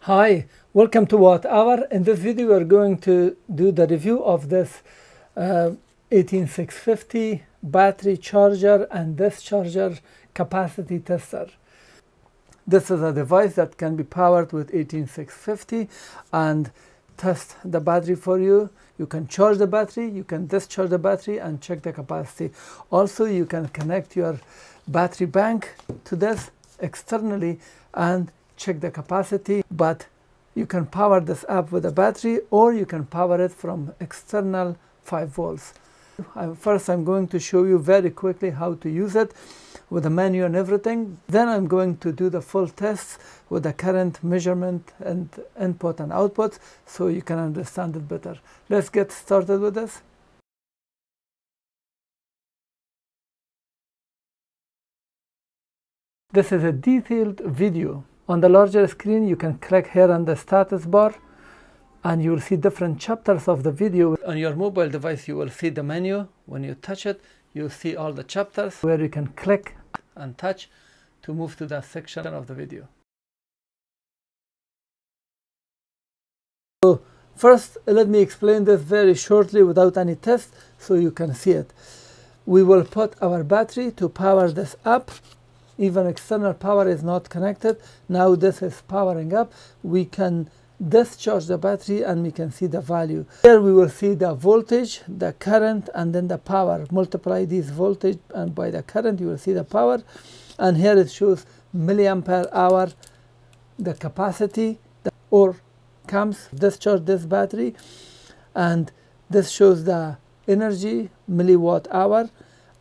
Hi, welcome to Watt Hour. In this video we're going to do the review of this 18650 battery charger and discharger capacity tester. This is a device that can be powered with 18650 and test the battery for you. You can charge the battery, you can discharge the battery and check the capacity. Also, you can connect your battery bank to this externally and check the capacity, but you can power this up with a battery or you can power it from external 5 volts. First, I'm going to show you very quickly how to use it with the menu and everything. Then I'm going to do the full tests with the current measurement and input and output so you can understand it better. Let's get started with this. This is a detailed video. On the larger screen, you can click here on the status bar and you will see different chapters of the video. On your mobile device, you will see the menu. When you touch it, you'll see all the chapters where you can click and touch to move to that section of the video. So first, let me explain this very shortly without any test so you can see it. We will put our battery to power this up. Even external power is not connected. Now this is powering up. We can discharge the battery and we can see the value. Here we will see the voltage, the current, and then the power. Multiply this voltage and by the current you will see the power. And here it shows milliampere hour, the capacity or comes discharge this battery. And this shows the energy, milliwatt hour.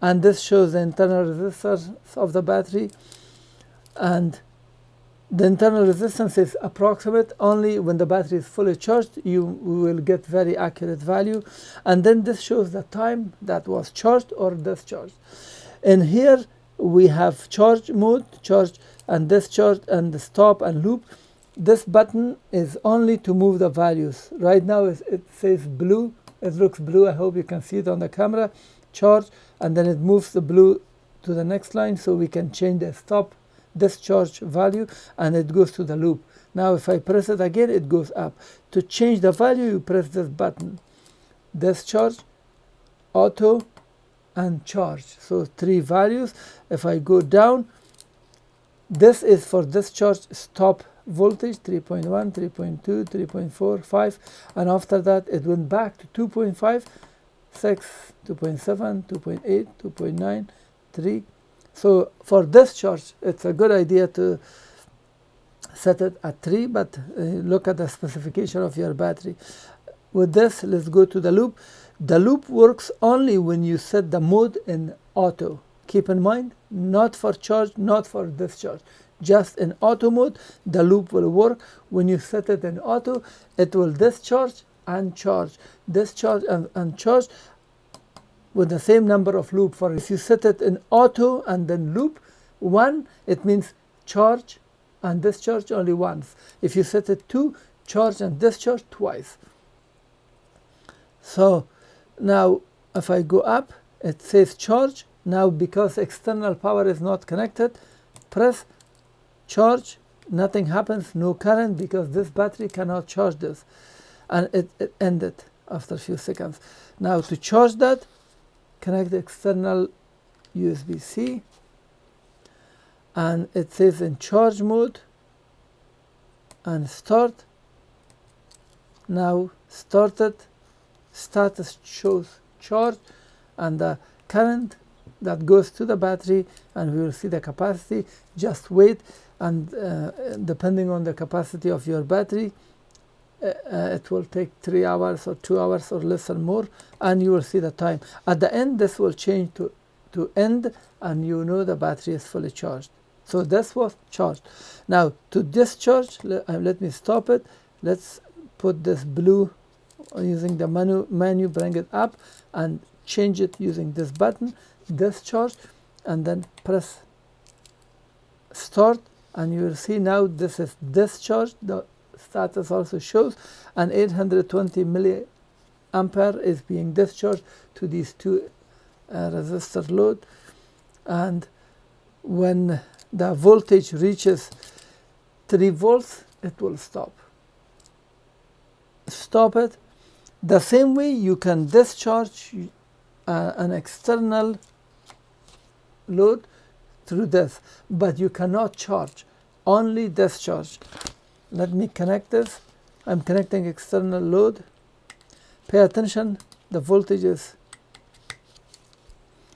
And this shows the internal resistance of the battery, and the internal resistance is approximate. Only when the battery is fully charged you will get very accurate value. And then this shows the time that was charged or discharged. And here we have charge mode, charge and discharge, and the stop and loop. This button is only to move the values. Right now it says blue. It looks blue. I hope you can see it on the camera. Charge, and then it moves the blue to the next line so we can change the stop discharge value and it goes to the loop. Now if I press it again, it goes up. To change the value, you press this button, discharge, auto, and charge. So 3 values. If I go down, this is for discharge stop voltage 3.1, 3.2, 3.4, 5, and after that it went back to 2.5, 6, 2.7, 2.8, 2.9, 3. So for discharge, it's a good idea to set it at 3, but look at the specification of your battery. With this, let's go to the loop. The loop works only when you set the mode in auto. Keep in mind, not for charge, not for discharge. Just in auto mode, the loop will work. When you set it in auto, it will discharge and charge, discharge and charge with the same number of loop. For if you set it in auto and then loop 1, it means charge and discharge only once. If you set it 2, charge and discharge twice. So now if I go up, it says charge. Now because external power is not connected, press charge, nothing happens, no current, because this battery cannot charge this, and it ended after a few seconds. Now to charge that, connect the external USB-C, and it says in charge mode and start. Now started, status shows charge and the current that goes to the battery, and we will see the capacity. Just wait, and depending on the capacity of your battery, it will take 3 hours or 2 hours or less or more, and you will see the time. At the end, this will change to end, and you know the battery is fully charged. So this was charged. Now to discharge, let me stop it. Let's put this blue using the menu, bring it up and change it using this button, discharge, and then press start, and you will see now this is discharged. The status also shows, and 820 milliampere is being discharged to these 2 resistor load. And when the voltage reaches 3 volts, it will stop. Stop it. The same way you can discharge an external load through this, but you cannot charge, only discharge. Let me connect this. I'm connecting external load. Pay attention, the voltage is,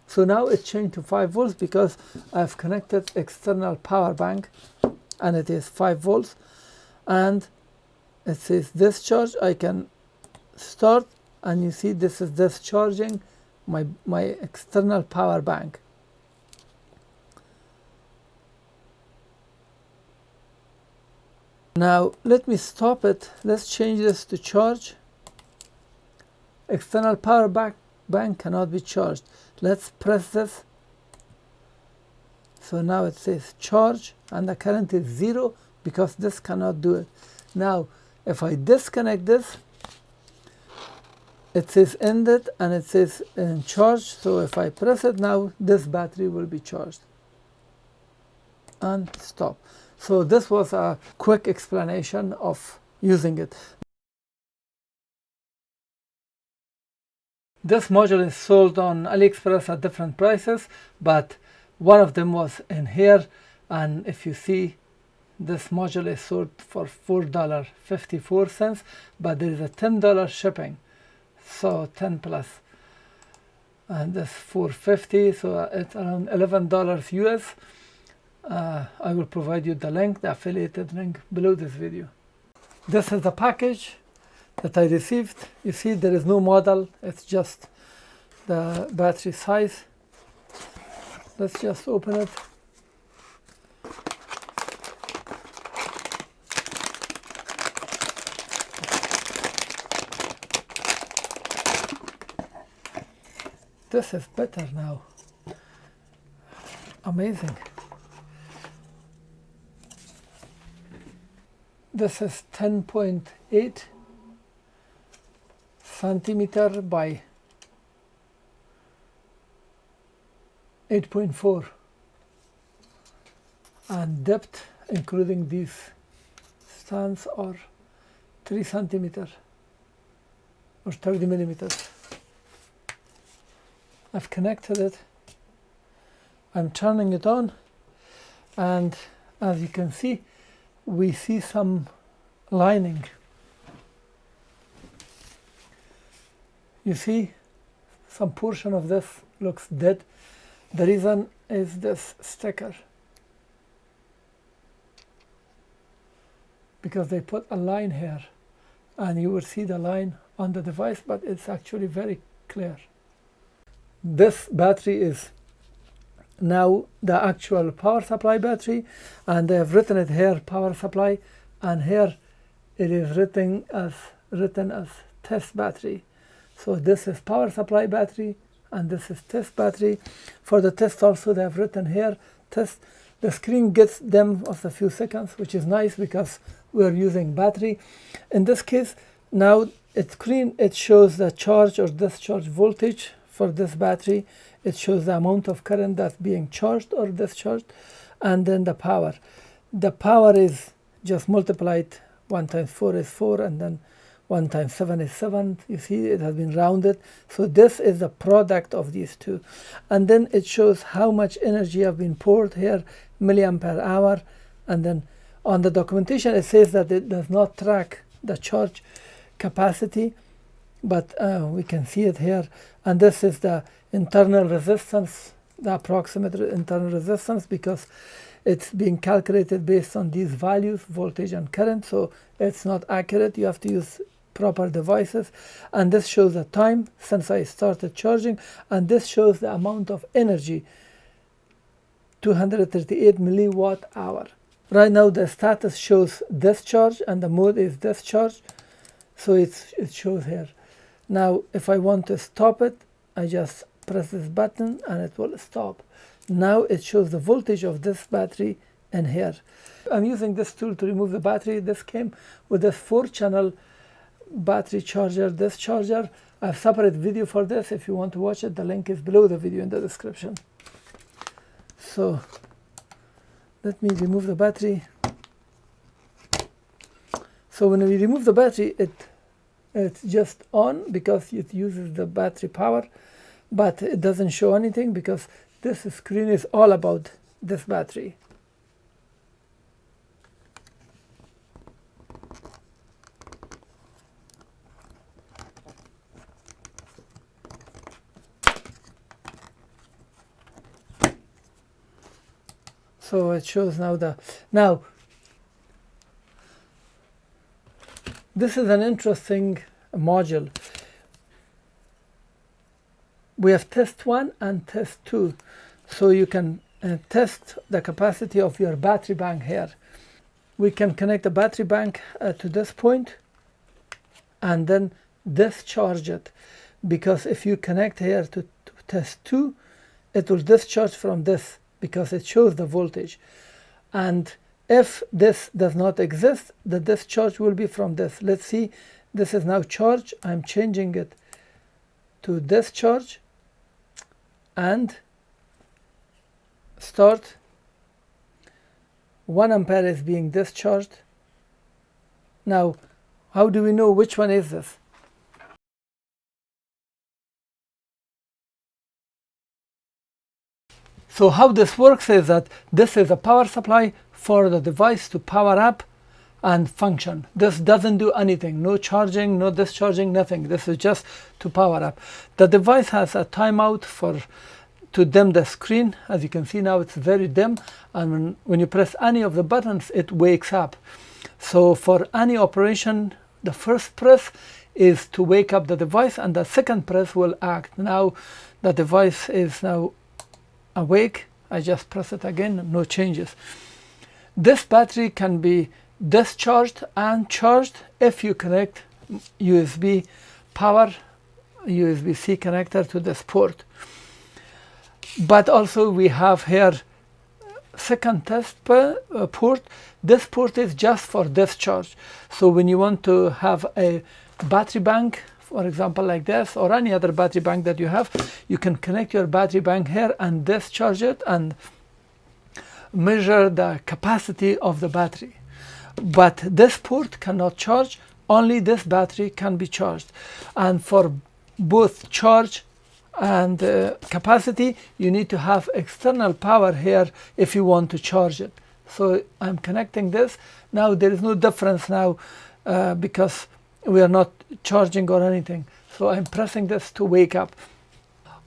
so now it changed to 5 volts because I've connected external power bank and it is 5 volts, and it says discharge. I can start, and you see this is discharging my external power bank. Now let me stop it. Let's change this to charge. External power bank cannot be charged. Let's press this. So now it says charge, and the current is 0 because this cannot do it. Now if I disconnect this, it says ended and it says in charge. So if I press it now, this battery will be charged. And stop. So this was a quick explanation of using it. This module is sold on AliExpress at different prices, but one of them was in here, and if you see, this module is sold for $4.54, but there is a $10 shipping, so 10 plus, and this $4.50, so it's around $11 US. I will provide you the link, the affiliated link below this video. This is the package that I received. You see there is no model, it's just the battery size. Let's just open it. This is better now. Amazing. This is 10.8 centimeter by 8.4, and depth including these stands are 3 centimeter or 30 millimeters. I've connected it. I'm turning it on, and as you can see, we see some lining. You see some portion of this looks dead. The reason is this sticker, because they put a line here and you will see the line on the device, but it's actually very clear. This battery is now the actual power supply battery, and they have written it here power supply, and here it is written as test battery. So this is power supply battery and this is test battery. For the test also they have written here test. The screen gets them of a few seconds, which is nice because we are using battery. In this case now it shows the charge or discharge voltage for this battery. It shows the amount of current that's being charged or discharged, and then the power. The power is just multiplied. 1 times 4 is 4, and then 1 times 7 is 7. You see it has been rounded. So this is the product of these two. And then it shows how much energy have been poured here, milliampere hour. And then on the documentation it says that it does not track the charge capacity, but we can see it here. And this is the internal resistance, the approximate internal resistance, because it's being calculated based on these values, voltage and current, so it's not accurate. You have to use proper devices. And this shows the time since I started charging, and this shows the amount of energy, 238 milliwatt hour. Right now the status shows discharge and the mode is discharge, so it shows here. Now if I want to stop it, I just press this button and it will stop. Now it shows the voltage of this battery in here. I'm using this tool to remove the battery. This came with a 4-channel battery charger, discharger. I have a separate video for this. If you want to watch it, the link is below the video in the description. So let me remove the battery. So when we remove the battery, it's just on because it uses the battery power, but it doesn't show anything because this screen is all about this battery. So it shows now this is an interesting module. We have test 1 and test 2, so you can test the capacity of your battery bank here. We can connect the battery bank to this point and then discharge it, because if you connect here to test 2, it will discharge from this because it shows the voltage. And if this does not exist, the discharge will be from this. Let's see, this is now charged. I'm changing it to discharge and start. 1 ampere is being discharged. Now, how do we know which one is this? So how this works is that this is a power supply for the device to power up and function. This doesn't do anything, no charging, no discharging, nothing. This is just to power up. The device has a timeout to dim the screen. As you can see now, it's very dim, and when you press any of the buttons, it wakes up. So for any operation, the first press is to wake up the device, and the second press will act. Now the device is now awake. I just press it again, no changes. This battery can be discharged and charged if you connect USB power, USB-C connector to this port. But also we have here second test port. This port is just for discharge. So when you want to have a battery bank, for example like this, or any other battery bank that you have, you can connect your battery bank here and discharge it and measure the capacity of the battery. But this port cannot charge, only this battery can be charged. And for both charge and capacity, you need to have external power here if you want to charge it. So I'm connecting this. Now there is no difference now because we are not charging or anything. So I'm pressing this to wake up.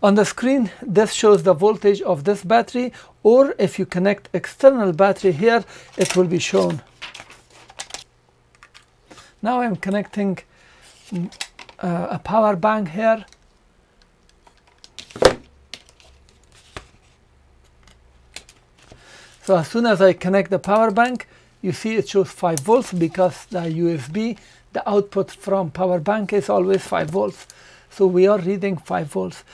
On the screen, this shows the voltage of this battery, or if you connect external battery here, it will be shown. Now I'm connecting a power bank here. So as soon as I connect the power bank, you see it shows 5 volts because the USB, the output from power bank is always 5 volts. So we are reading 5 volts.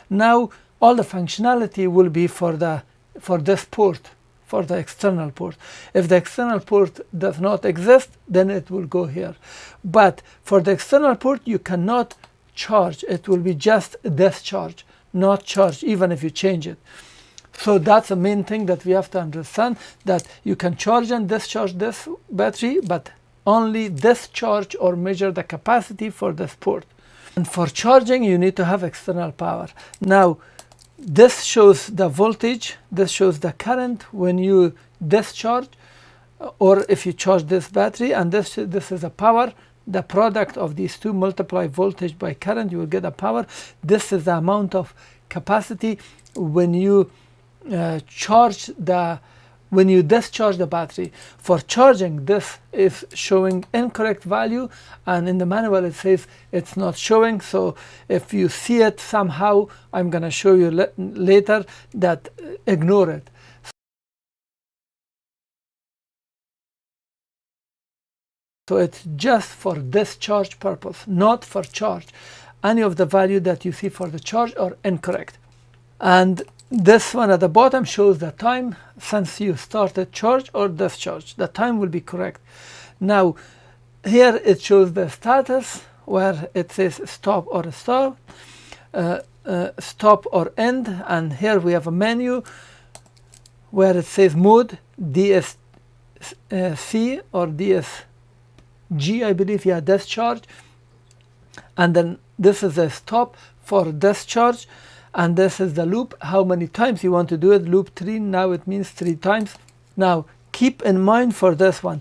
Now all the functionality will be for this port, for the external port. If the external port does not exist, then it will go here. But for the external port, you cannot charge. It will be just discharge, not charge, even if you change it. So that's the main thing that we have to understand, that you can charge and discharge this battery, but only discharge or measure the capacity for this port. And for charging, you need to have external power. Now, this shows the voltage, this shows the current when you discharge, or if you charge this battery, and this is a power. The product of these two, multiply voltage by current, you will get a power. This is the amount of capacity when you when you discharge the battery. For charging, this is showing incorrect value, and in the manual it says it's not showing. So if you see it somehow, I'm going to show you later that ignore it. So it's just for discharge purpose, not for charge. Any of the value that you see for the charge are incorrect. And this one at the bottom shows the time since you started charge or discharge. The time will be correct. Now here it shows the status where it says stop or stop, stop or end, and here we have a menu where it says mode DSC or DSG, I believe, yeah, discharge. And then this is a stop for discharge, and this is the loop, how many times you want to do it. Loop 3, now it means 3 times. Now keep in mind for this one,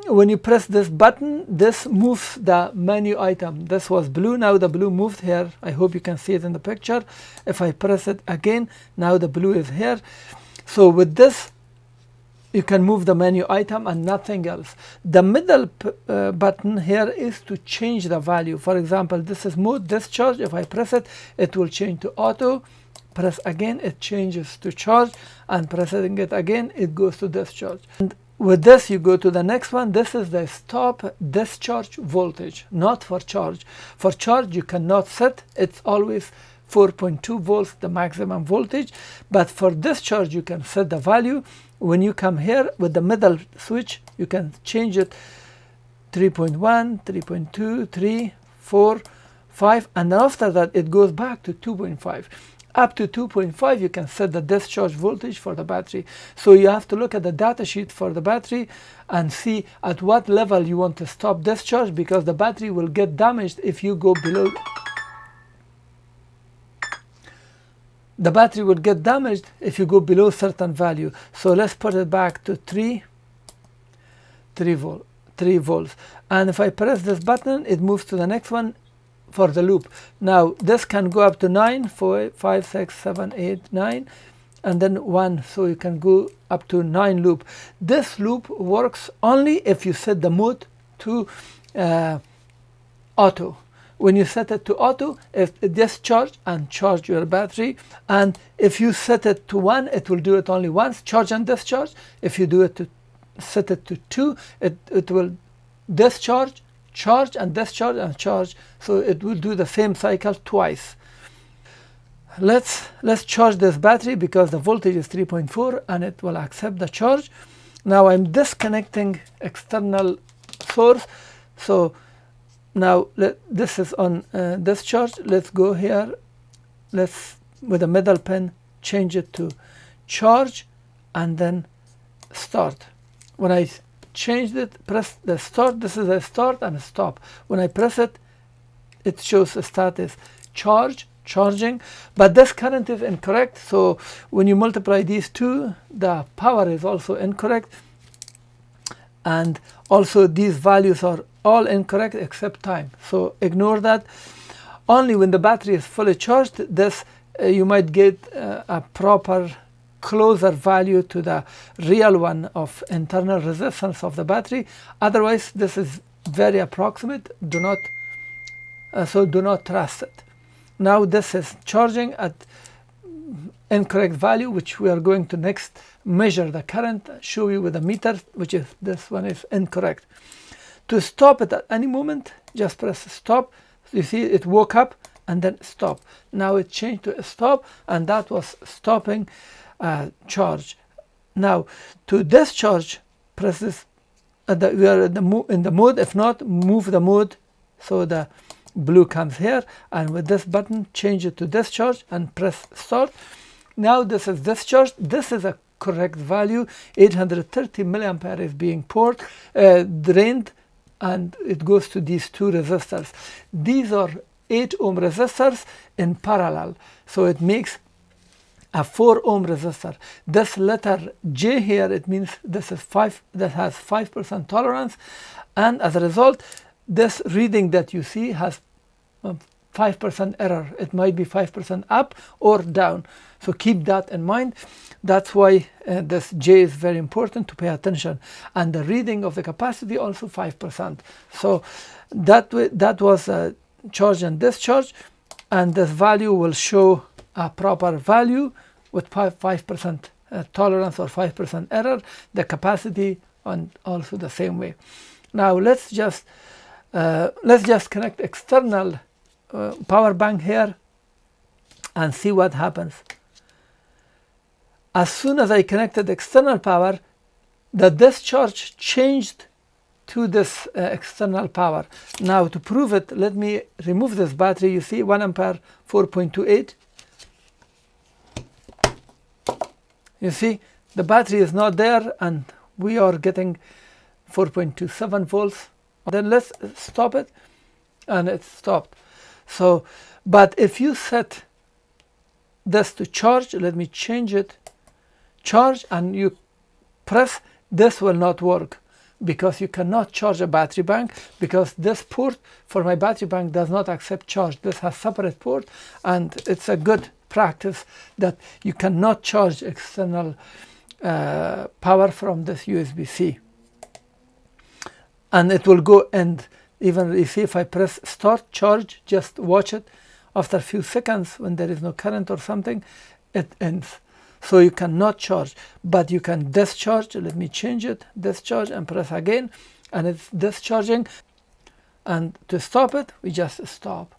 when you press this button, this moves the menu item. This was blue, now the blue moved here. I hope you can see it in the picture. If I press it again, now the blue is here. So with this, you can move the menu item and nothing else. The middle button here is to change the value. For example, this is mode discharge. If I press it, it will change to auto. Press again, it changes to charge, and pressing it again, it goes to discharge. And with this, you go to the next one. This is the stop discharge voltage, not for charge. For charge, you cannot set. It's always 4.2 volts, the maximum voltage. But for discharge, you can set the value. When you come here with the middle switch, you can change it 3.1, 3.2, 3, 4, 5, and after that it goes back to 2.5. Up to 2.5 you can set the discharge voltage for the battery. So you have to look at the data sheet for the battery and see at what level you want to stop discharge, because the battery will get damaged if you go below. The battery will get damaged if you go below certain value. So let's put it back to 3 volts. And if I press this button, it moves to the next one for the loop. Now this can go up to 9, 4, 5, 6, 7, 8, 9, and then 1. So you can go up to 9 loop. This loop works only if you set the mode to auto. When you set it to auto, it discharge and charge your battery. And if you set it to 1, it will do it only once, charge and discharge. If you do it to set it to 2, it will discharge, charge and discharge and charge. So it will do the same cycle twice. Let's charge this battery because the voltage is 3.4 and it will accept the charge. Now I'm disconnecting external source. So now this is on discharge. Let's go here. Let's, with the middle pin, change it to charge and then start. When I changed it, press the start. This is a start and a stop. When I press it, it shows the status charging, but this current is incorrect. So when you multiply these two, the power is also incorrect, and also these values are all incorrect except time. So ignore that. Only when the battery is fully charged, this you might get a proper closer value to the real one of internal resistance of the battery. Otherwise, this is very approximate. Do not trust it. Now this is charging at incorrect value, which we are going to next measure the current, show you with a meter, which is this one is incorrect. To stop it at any moment, just press stop. You see it woke up and then stop. Now it changed to a stop, and that was stopping charge. Now to discharge, press this. We are in the mode. If not, move the mode so the blue comes here, and with this button change it to discharge and press start. Now this is discharged. This is a correct value. 830 milliampere is being poured, drained, and it goes to these two resistors. These are 8 ohm resistors in parallel, so it makes a 4 ohm resistor. This letter J here, it means this is 5, that has 5% tolerance, and as a result, this reading that you see has 5% error. It might be 5% up or down. So keep that in mind. That's why this J is very important to pay attention. And the reading of the capacity also 5%. So that was charge and discharge. And this value will show a proper value with 5% tolerance or 5% error. The capacity and also the same way. Now let's just connect external power bank here and see what happens. As soon as I connected external power, the discharge changed to this external power. Now to prove it, let me remove this battery. You see 1 ampere 4.28. You see, the battery is not there and we are getting 4.27 volts. Then let's stop it, and it stopped. So, but if you set this to charge, let me change it, charge, and you press, this will not work, because you cannot charge a battery bank, because this port for my battery bank does not accept charge. This has separate port, and it's a good practice that you cannot charge external power from this USB-C, and it will go end. Even if I press start charge, just watch it, after a few seconds when there is no current or something, it ends. So you cannot charge, but you can discharge. Let me change it, discharge, and press again, and it's discharging. And to stop it, we just stop.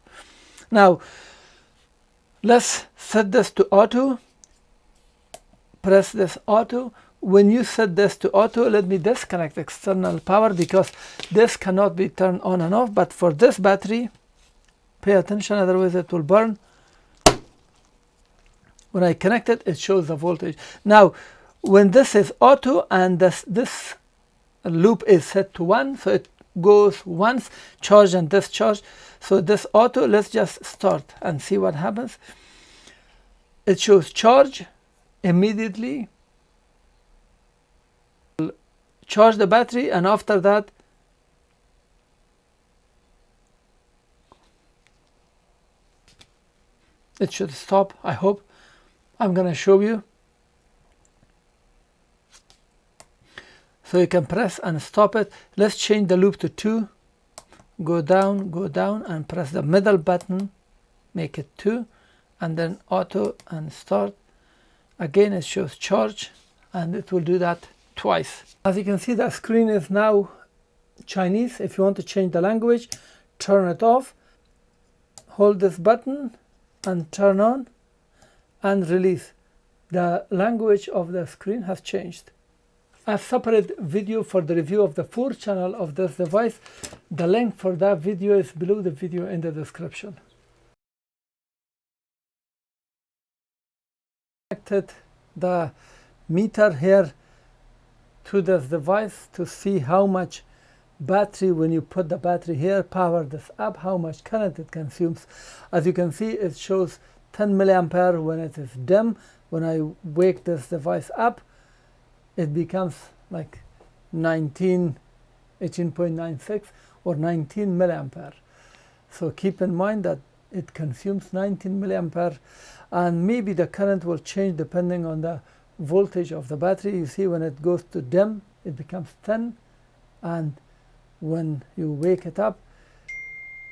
Now let's set this to auto. Press this auto. When you set this to auto, let me disconnect external power, because this cannot be turned on and off. But for this battery, pay attention, otherwise it will burn. When I connect it, it shows the voltage. Now, when this is auto and this loop is set to 1, so it goes once, charge and discharge. So this auto, let's just start and see what happens. It shows charge immediately, charge the battery, and after that it should stop, I hope. I'm going to show you. So you can press and stop it. Let's change the loop to 2. Go down, and press the middle button, make it 2, and then auto and start. Again, it shows charge, and it will do that twice. As you can see, the screen is now Chinese. If you want to change the language, turn it off, hold this button and turn on and release. The language of the screen has changed. A separate video for the review of the 4 channel of this device. The link for that video is below the video in the description. Connected the meter here to this device to see how much battery, when you put the battery here, power this up, how much current it consumes. As you can see, it shows 10 milliampere when it is dim. When I wake this device up, it becomes like 18.96 or 19 milliampere. So keep in mind that it consumes 19 milliampere, and maybe the current will change depending on the voltage of the battery. You see, when it goes to dim, it becomes 10, and when you wake it up,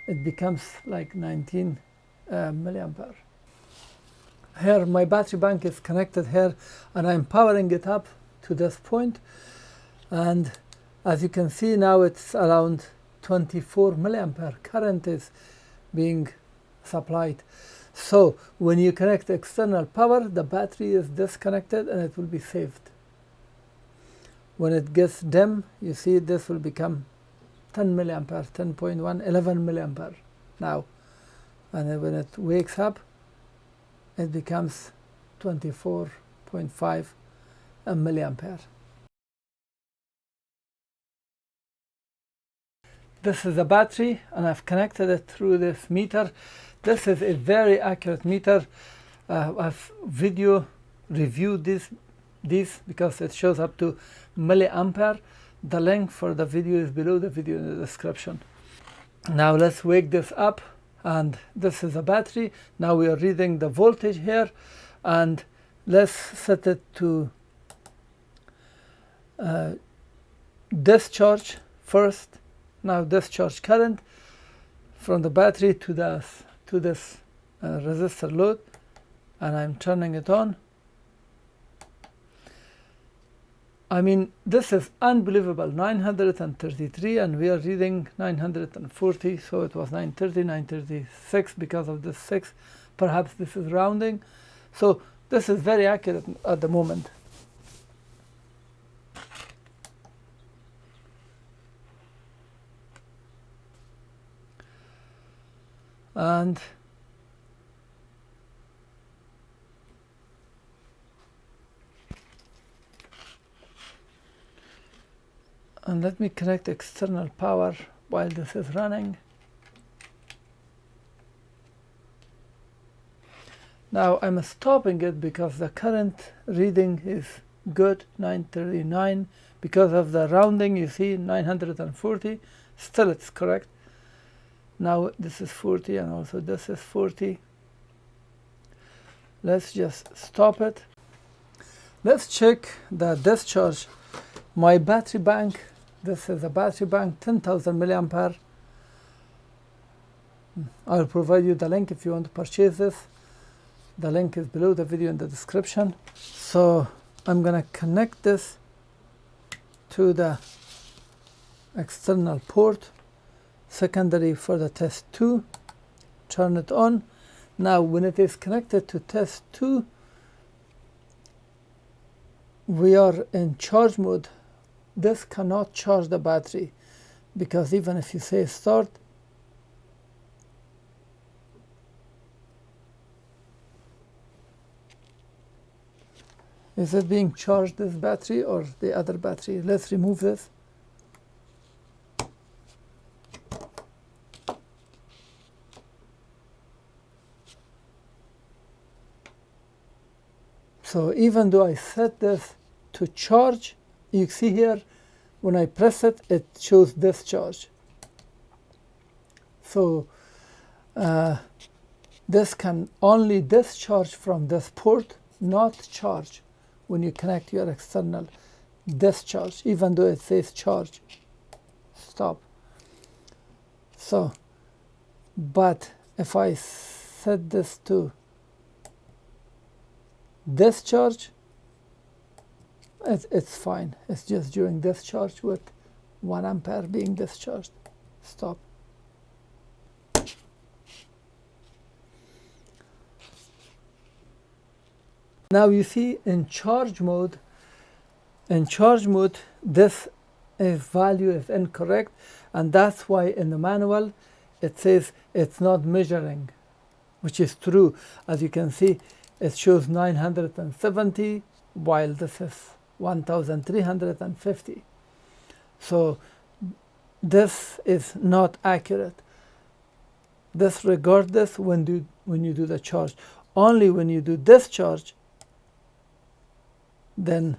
it becomes like 19 milliampere. Here my battery bank is connected here, and I'm powering it up to this point, and as you can see now, it's around 24 milliampere current is being supplied. So when you connect external power, the battery is disconnected and it will be saved. When it gets dim, you see this will become 10 milliampere, 10.1, 11 milliampere now, and then when it wakes up, it becomes 24.5 milliampere. This is a battery, and I've connected it through this meter. This is a very accurate meter. I've video reviewed this because it shows up to milliampere. The link for the video is below the video in the description. Now let's wake this up, and this is a battery. Now we are reading the voltage here, and let's set it to discharge first. Now discharge current from the battery to this resistor load, and I'm turning it on. I mean, this is unbelievable, 933, and we are reading 940, so it was 930, 936 because of this 6. Perhaps this is rounding. So this is very accurate at the moment. And And let me connect external power while this is running. Now I'm stopping it because the current reading is good, 939. Because of the rounding, you see 940. Still it's correct. Now this is 40 and also this is 40. Let's just stop it. Let's check the discharge. My battery bank, this is a battery bank, 10,000 milliampere. I'll provide you the link if you want to purchase this. The link is below the video in the description. So I'm going to connect this to the external port, secondary for the test 2. Turn it on. Now when it is connected to test 2, we are in charge mode. This cannot charge the battery because even if you say start, is it being charged, this battery or the other battery? Let's remove this. So even though I set this to charge, you see here when I press it, it shows discharge. So this can only discharge from this port, not charge when you connect your external. Discharge, even though it says charge. Stop. So, but if I set this to discharge, it's fine. It's just during discharge with 1 ampere being discharged. Stop. Now you see in charge mode, this value is incorrect, and that's why in the manual it says it's not measuring, which is true. As you can see, it shows 970 while this is 1350. So this is not accurate. Disregard this when you do the charge. Only when you do discharge, then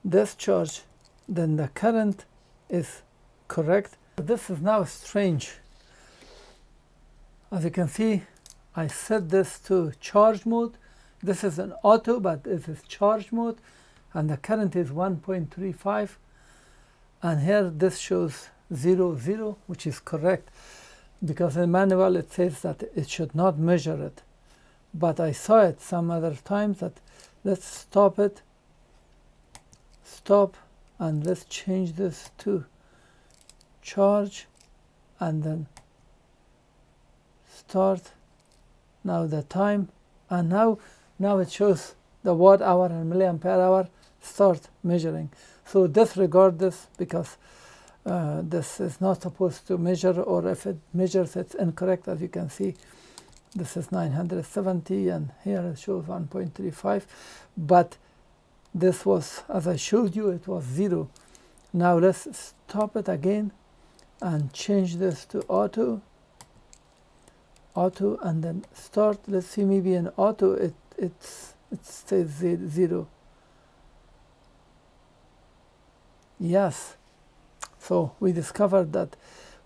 discharge, then the current is correct. This is now strange. As you can see, I set this to charge mode. This is an auto, but this is charge mode, and the current is 1.35. And here this shows 0, 0, which is correct, because in the manual it says that it should not measure it. But I saw it some other times that let's stop it. Stop, and let's change this to charge, and then start. Now the time, and now it shows the watt hour and milliampere hour. Start measuring. So disregard this because this is not supposed to measure, or if it measures, it's incorrect. As you can see, this is 970 and here it shows 1.35, but this was, as I showed you, it was 0. Now let's stop it again and change this to auto, and then start. Let's see, maybe in auto it says 0. Yes, so we discovered that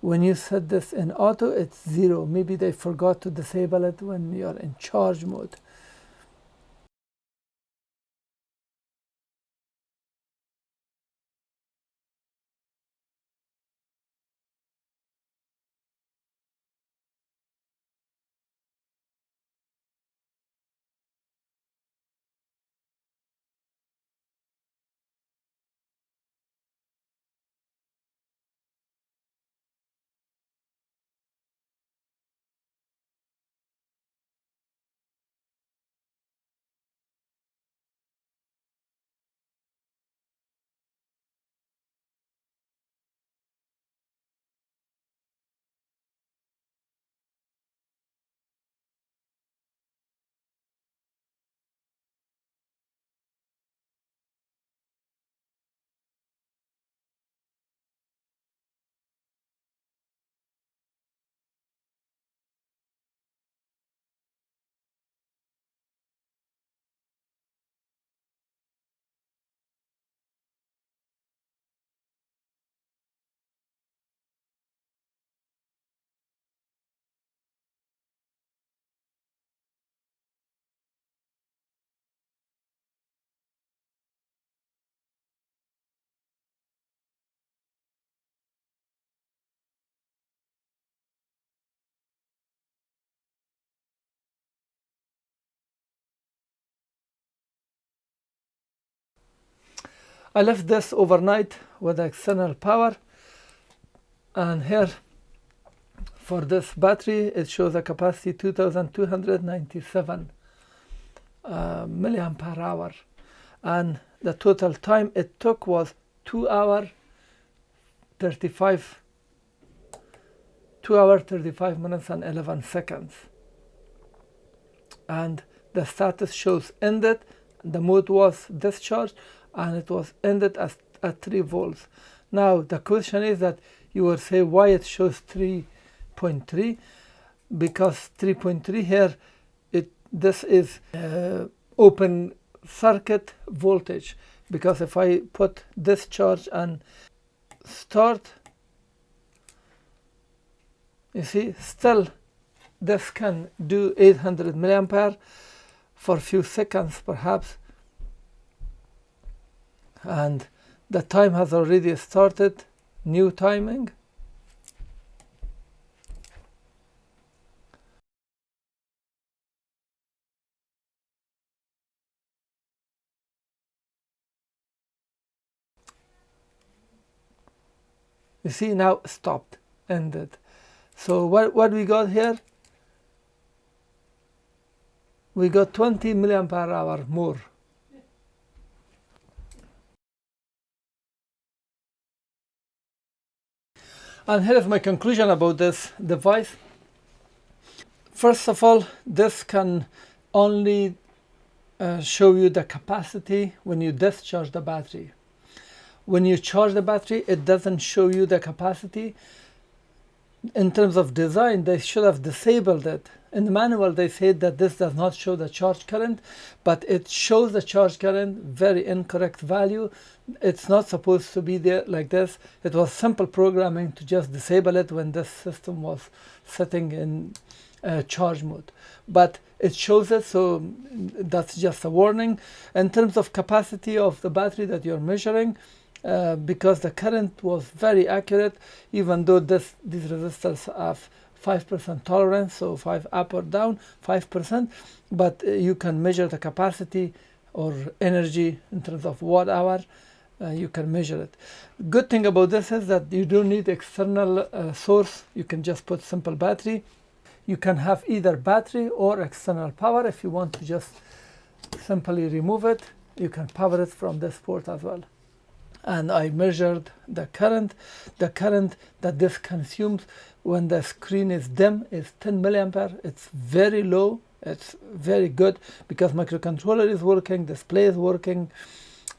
when you set this in auto, it's 0. Maybe they forgot to disable it when you're in charge mode. I left this overnight with external power, and here for this battery it shows a capacity 2297 milliampere hour, and the total time it took was 2 hours 35 minutes and 11 seconds. And the status shows ended, the mode was discharged, and it was ended at 3 volts. Now the question is that you will say why it shows 3.3, because 3.3 here, this is open circuit voltage, because if I put discharge and start, you see still this can do 800 milliampere for a few seconds perhaps, and the time has already started. New timing. You see now stopped, ended. So what we got here? We got 20 milliampere hour more. And here is my conclusion about this device. First of all, this can only show you the capacity when you discharge the battery. When you charge the battery, it doesn't show you the capacity. In terms of design, they should have disabled it. In the manual, they said that this does not show the charge current, but it shows the charge current, very incorrect value. It's not supposed to be there like this. It was simple programming to just disable it when this system was setting in charge mode. But it shows it, so that's just a warning. In terms of capacity of the battery that you're measuring, because the current was very accurate, even though these resistors have 5% tolerance, so 5 up or down, 5%, but you can measure the capacity or energy in terms of watt hour. You can measure it. Good thing about this is that you don't need external source. You can just put simple battery. You can have either battery or external power. If you want to just simply remove it, you can power it from this port as well. And I measured the current. The current that this consumes when the screen is dim is 10 milliampere. It's very low. It's very good because microcontroller is working, display is working,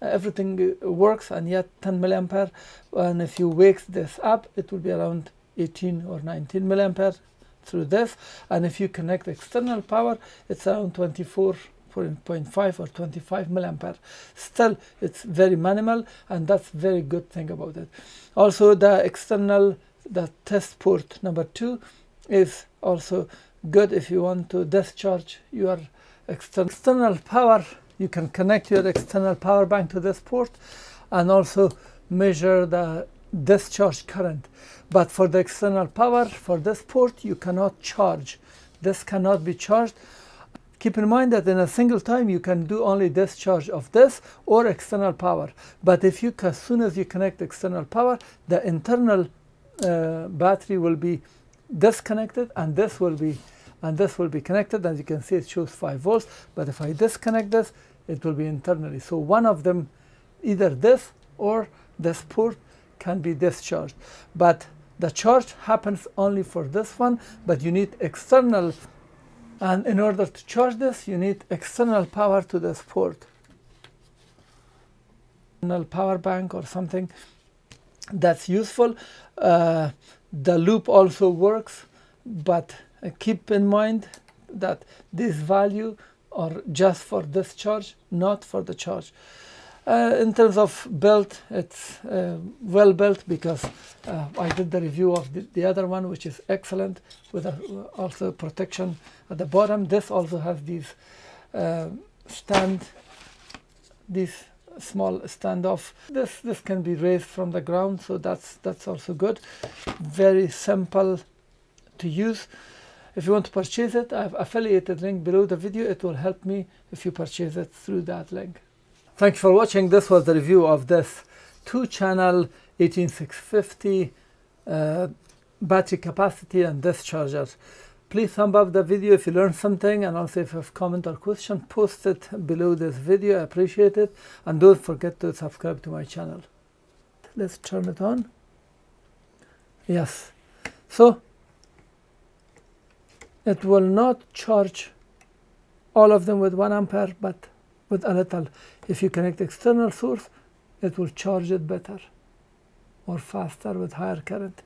everything works, and yet 10 milliampere. And if you wake this up, it will be around 18 or 19 milliampere through this. And if you connect external power, it's around 24.5 or 25 milliampere. Still, it's very minimal, and that's very good thing about it. Also, the test port number 2 is also good if you want to discharge your external power. You can connect your external power bank to this port and also measure the discharge current. But for the external power, for this port, you cannot charge. This cannot be charged. Keep in mind that in a single time, you can do only discharge of this or external power. But if you, as soon as you connect external power, the internal battery will be disconnected, and this will be connected. As you can see, it shows 5 volts, but if I disconnect this, it will be internally. So one of them, either this or this port, can be discharged. But the charge happens only for this one, but you need external, and in order to charge this, you need external power to this port. External power bank or something that's useful. The loop also works, but keep in mind that this value are just for discharge, not for the charge. In terms of build, it's well built because I did the review of the other one, which is excellent, with also protection at the bottom. This also has these small standoff. This can be raised from the ground, so that's also good. Very simple to use. If you want to purchase it, I have affiliated link below the video. It will help me if you purchase it through that link. Thanks for watching. This was the review of this 2-channel 18650 battery capacity and discharger. Please thumb up the video if you learned something, and also if you have a comment or question, post it below this video. I appreciate it, and don't forget to subscribe to my channel. Let's turn it on. Yes, so it will not charge all of them with 1 ampere, but with a little. If you connect external source, it will charge it better or faster with higher current.